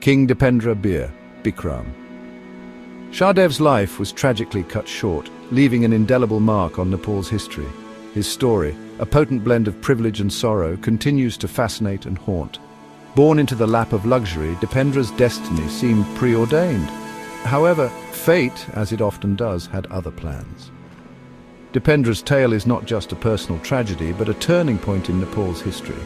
King Dipendra Bir Bikram. Shahadev's life was tragically cut short, leaving an indelible mark on Nepal's history. His story, a potent blend of privilege and sorrow, continues to fascinate and haunt. Born into the lap of luxury, Dipendra's destiny seemed preordained. However, fate, as it often does, had other plans. Dipendra's tale is not just a personal tragedy, but a turning point in Nepal's history.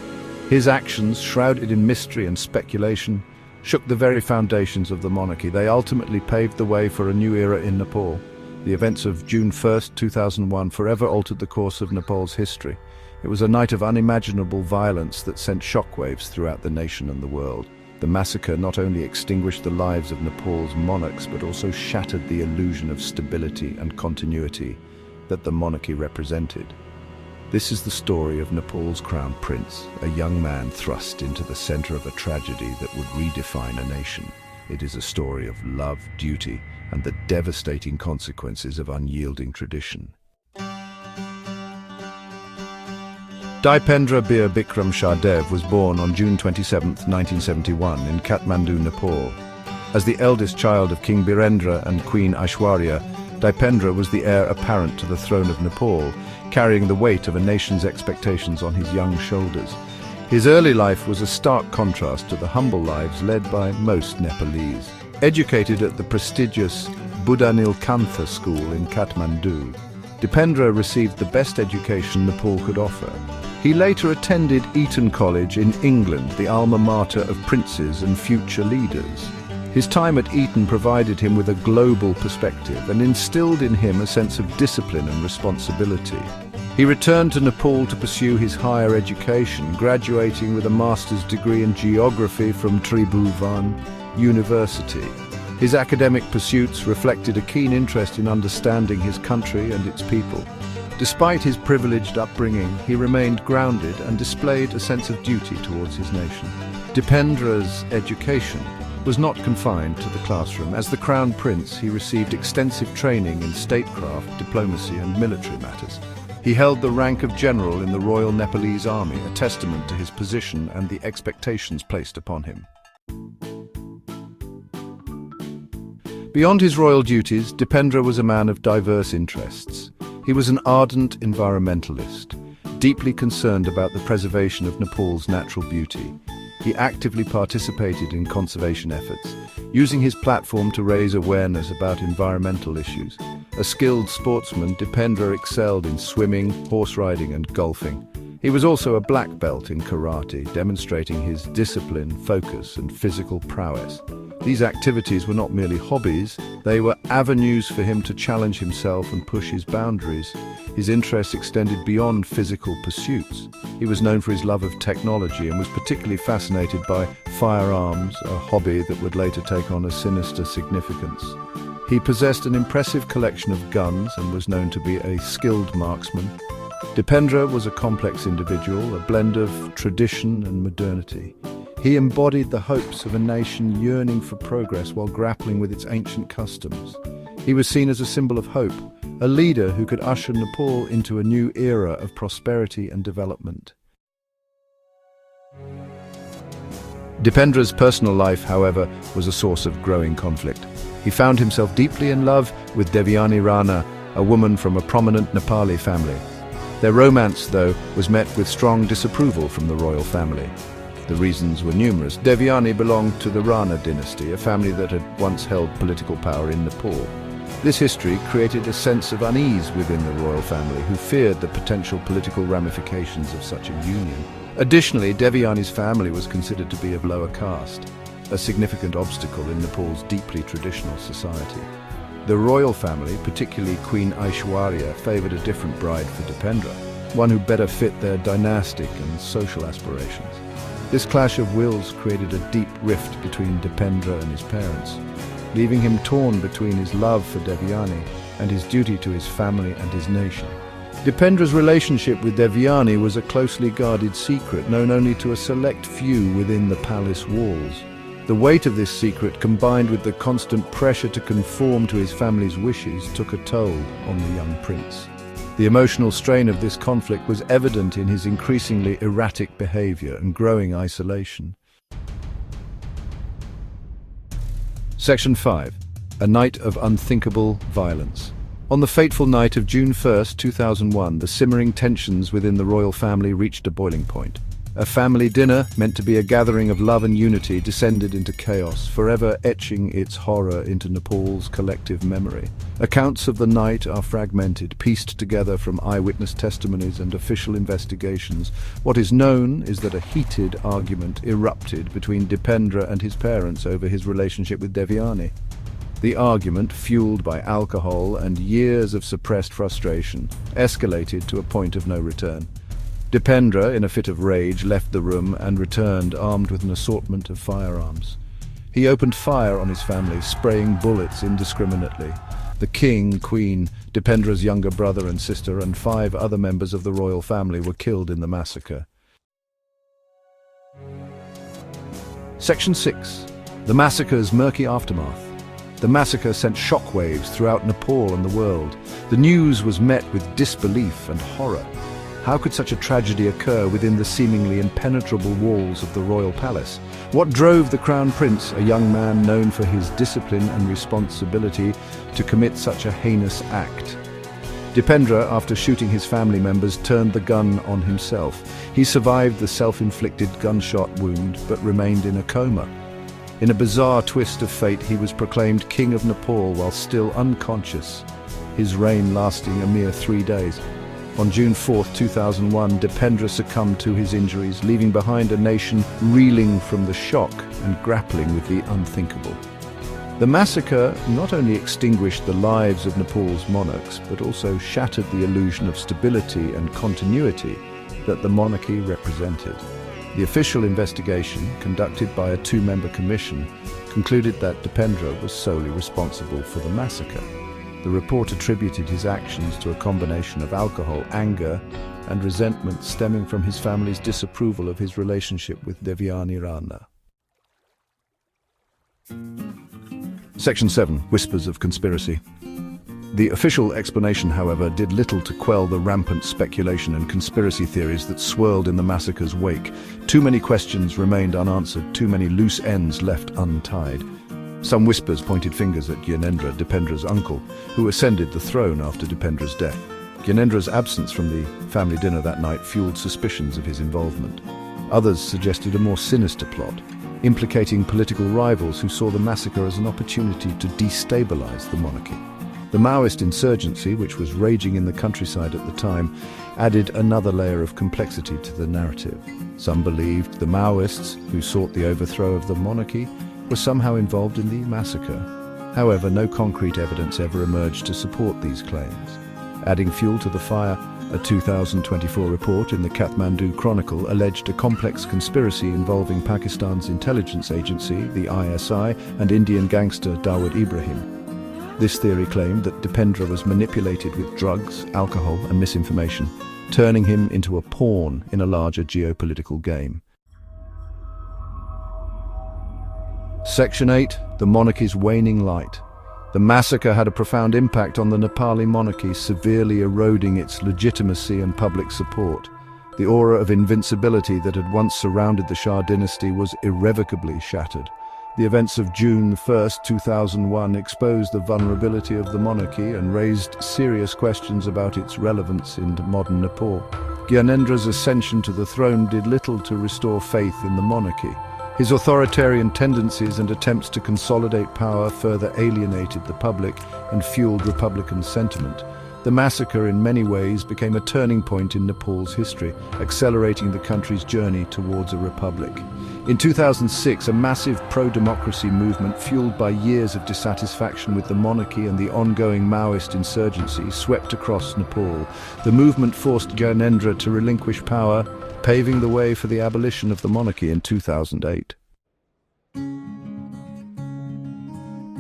His actions, shrouded in mystery and speculation, shook the very foundations of the monarchy. They ultimately paved the way for a new era in Nepal. The events of June 1st, 2001 forever altered the course of Nepal's history. It was a night of unimaginable violence that sent shockwaves throughout the nation and the world. The massacre not only extinguished the lives of Nepal's monarchs, but also shattered the illusion of stability and continuity that the monarchy represented. This is the story of Nepal's crown prince, a young man thrust into the center of a tragedy that would redefine a nation. It is a story of love, duty, and the devastating consequences of unyielding tradition. Dipendra Bir Bikram Shah was born on June 27, 1971 in Kathmandu, Nepal. As the eldest child of King Birendra and Queen Aishwarya, Dipendra was the heir apparent to the throne of Nepal, carrying the weight of a nation's expectations on his young shoulders. His early life was a stark contrast to the humble lives led by most Nepalese. Educated at the prestigious Buddhanilkantha school in Kathmandu, Dipendra received the best education Nepal could offer. He later attended Eton College in England, the alma mater of princes and future leaders. His time at Eton provided him with a global perspective and instilled in him a sense of discipline and responsibility. He returned to Nepal to pursue his higher education, graduating with a master's degree in geography from Tribhuvan University. His academic pursuits reflected a keen interest in understanding his country and its people. Despite his privileged upbringing, he remained grounded and displayed a sense of duty towards his nation. Dipendra's education was not confined to the classroom. As the Crown Prince, he received extensive training in statecraft, diplomacy, and military matters. He held the rank of general in the Royal Nepalese Army, a testament to his position and the expectations placed upon him. Beyond his royal duties, Dipendra was a man of diverse interests. He was an ardent environmentalist, deeply concerned about the preservation of Nepal's natural beauty. He actively participated in conservation efforts, using his platform to raise awareness about environmental issues. A skilled sportsman, Dipendra excelled in swimming, horse riding, and golfing. He was also a black belt in karate, demonstrating his discipline, focus, and physical prowess. These activities were not merely hobbies, they were avenues for him to challenge himself and push his boundaries. His interests extended beyond physical pursuits. He was known for his love of technology and was particularly fascinated by firearms, a hobby that would later take on a sinister significance. He possessed an impressive collection of guns and was known to be a skilled marksman. Dipendra was a complex individual, a blend of tradition and modernity. He embodied the hopes of a nation yearning for progress while grappling with its ancient customs. He was seen as a symbol of hope, a leader who could usher Nepal into a new era of prosperity and development. Dipendra's personal life, however, was a source of growing conflict. He found himself deeply in love with Devyani Rana, a woman from a prominent Nepali family. Their romance, though, was met with strong disapproval from the royal family. The reasons were numerous. Devyani belonged to the Rana dynasty, a family that had once held political power in Nepal. This history created a sense of unease within the royal family, who feared the potential political ramifications of such a union. Additionally, Devyani's family was considered to be of lower caste, a significant obstacle in Nepal's deeply traditional society. The royal family, particularly Queen Aishwarya, favored a different bride for Dipendra, one who better fit their dynastic and social aspirations. This clash of wills created a deep rift between Dipendra and his parents, leaving him torn between his love for Devyani and his duty to his family and his nation. Dipendra's relationship with Devyani was a closely guarded secret, known only to a select few within the palace walls. The weight of this secret, combined with the constant pressure to conform to his family's wishes, took a toll on the young prince. The emotional strain of this conflict was evident in his increasingly erratic behavior and growing isolation. Section 5. A night of unthinkable violence. On the fateful night of June 1st, 2001, the simmering tensions within the royal family reached a boiling point. A family dinner, meant to be a gathering of love and unity, descended into chaos, forever etching its horror into Nepal's collective memory. Accounts of the night are fragmented, pieced together from eyewitness testimonies and official investigations. What is known is that a heated argument erupted between Dipendra and his parents over his relationship with Devyani. The argument, fueled by alcohol and years of suppressed frustration, escalated to a point of no return. Dipendra, in a fit of rage, left the room and returned armed with an assortment of firearms. He opened fire on his family, spraying bullets indiscriminately. The king, queen, Dipendra's younger brother and sister, and 5 other members of the royal family were killed in the massacre. Section 6. The massacre's murky aftermath. The massacre sent shockwaves throughout Nepal and the world. The news was met with disbelief and horror. How could such a tragedy occur within the seemingly impenetrable walls of the royal palace? What drove the crown prince, a young man known for his discipline and responsibility, to commit such a heinous act? Dipendra, after shooting his family members, turned the gun on himself. He survived the self-inflicted gunshot wound, but remained in a coma. In a bizarre twist of fate, he was proclaimed King of Nepal while still unconscious, his reign lasting a mere 3 days. On June 4, 2001, Dipendra succumbed to his injuries, leaving behind a nation reeling from the shock and grappling with the unthinkable. The massacre not only extinguished the lives of Nepal's monarchs, but also shattered the illusion of stability and continuity that the monarchy represented. The official investigation, conducted by a 2-member commission, concluded that Dipendra was solely responsible for the massacre. The report attributed his actions to a combination of alcohol, anger, and resentment stemming from his family's disapproval of his relationship with Devyani Rana. Section 7. Whispers of conspiracy. The official explanation, however, did little to quell the rampant speculation and conspiracy theories that swirled in the massacre's wake. Too many questions remained unanswered, too many loose ends left untied. Some whispers pointed fingers at Birendra, Dipendra's uncle, who ascended the throne after Dipendra's death. Birendra's absence from the family dinner that night fueled suspicions of his involvement. Others suggested a more sinister plot, implicating political rivals who saw the massacre as an opportunity to destabilize the monarchy. The Maoist insurgency, which was raging in the countryside at the time, added another layer of complexity to the narrative. Some believed the Maoists, who sought the overthrow of the monarchy, were somehow involved in the massacre. However, no concrete evidence ever emerged to support these claims. Adding fuel to the fire, a 2024 report in the Kathmandu Chronicle alleged a complex conspiracy involving Pakistan's intelligence agency, the ISI, and Indian gangster Dawood Ibrahim. This theory claimed that Dipendra was manipulated with drugs, alcohol, and misinformation, turning him into a pawn in a larger geopolitical game. Section 8. The monarchy's waning light. The massacre had a profound impact on the Nepali monarchy, severely eroding its legitimacy and public support. The aura of invincibility that had once surrounded the Shah dynasty was irrevocably shattered. The events of June 1, 2001 exposed the vulnerability of the monarchy and raised serious questions about its relevance in modern Nepal. Birendra's ascension to the throne did little to restore faith in the monarchy. His authoritarian tendencies and attempts to consolidate power further alienated the public and fueled Republican sentiment. The massacre in many ways became a turning point in Nepal's history, accelerating the country's journey towards a republic. In 2006, a massive pro-democracy movement fueled by years of dissatisfaction with the monarchy and the ongoing Maoist insurgency swept across Nepal. The movement forced Birendra to relinquish power, paving the way for the abolition of the monarchy in 2008.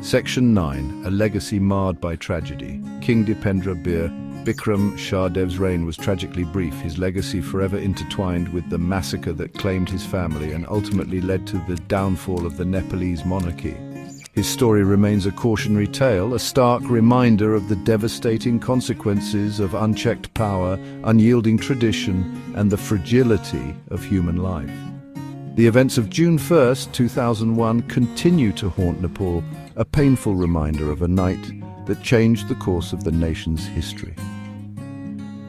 Section 9. A legacy marred by tragedy. King Dipendra Bir Bikram Shah's reign was tragically brief, his legacy forever intertwined with the massacre that claimed his family and ultimately led to the downfall of the Nepalese monarchy. His story remains a cautionary tale, a stark reminder of the devastating consequences of unchecked power, unyielding tradition, and the fragility of human life. The events of June 1, 2001 continue to haunt Nepal, a painful reminder of a night that changed the course of the nation's history.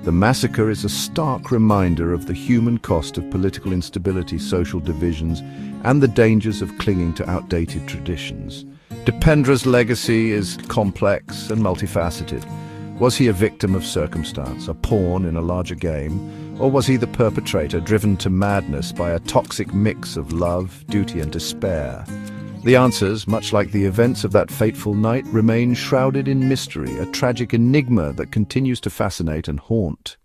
The massacre is a stark reminder of the human cost of political instability, social divisions, and the dangers of clinging to outdated traditions. Dipendra's legacy is complex and multifaceted. Was he a victim of circumstance, a pawn in a larger game, or was he the perpetrator driven to madness by a toxic mix of love, duty, and despair? The answers, much like the events of that fateful night, remain shrouded in mystery, a tragic enigma that continues to fascinate and haunt